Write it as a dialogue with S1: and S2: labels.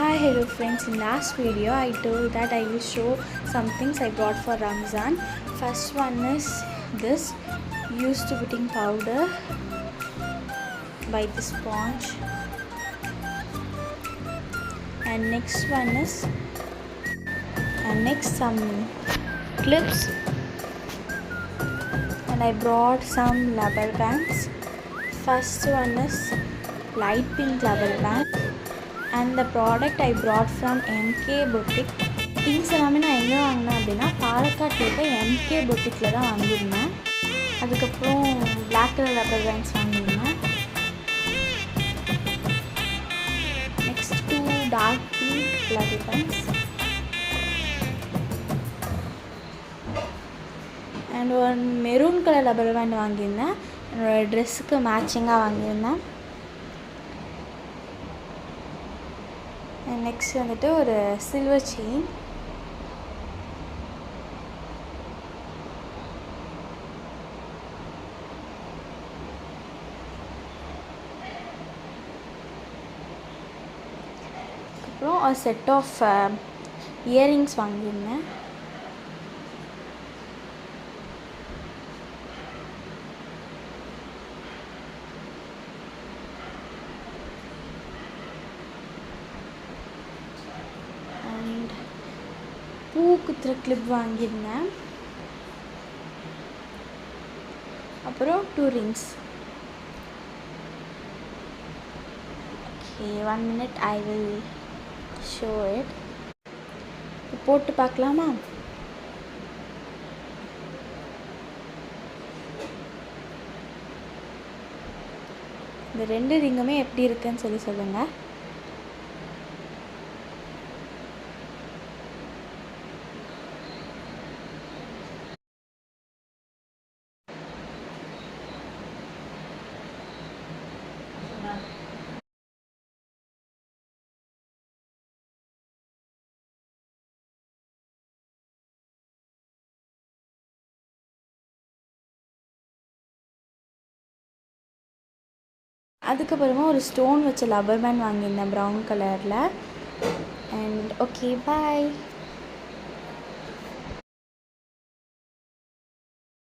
S1: Hi, hello friends. In last video I told that I will show some things I brought for Ramzan. First one is this used pudding powder by the sponge, and next some clips, and I brought some rubber bands. First one is light pink rubber band, and the product I brought from MK Boutique. Things எல்லாமே நான் எங்கே வாங்கினேன் அப்படின்னா பாலக்காட்டில் இருக்க MK Boutiqueல தான் வாங்கியிருந்தேன். அதுக்கப்புறம் black colour rubber bands வாங்கியிருந்தேன். Next 2 dark pink rubber bands and one maroon colour rubber band வாங்கியிருந்தேன். என்னோடய ட்ரெஸ்ஸுக்கு மேட்சிங்காக வாங்கியிருந்தேன். நெக்ஸ்ட் வந்துட்டு ஒரு சில்வர் செயின், அப்புறம் ஒரு செட் ஆஃப் இயரிங்ஸ் வாங்கியிருந்தேன். அண்ட் பூ குத்துற கிளிப் வாங்கியிருந்தேன். அப்புறம் 2 rings. Okay, 1 minute I will show it. போட்டு பார்க்கலாமா? இந்த 2 ரிங்குமே எப்படி இருக்குன்னு சொல்லி சொல்லுங்கள். அதுக்கப்புறமா ஒரு ஸ்டோன் வச்ச ரப்பர் பேண்ட் வாங்கியிருந்தேன் ப்ரௌன் கலரில். And okay, bye.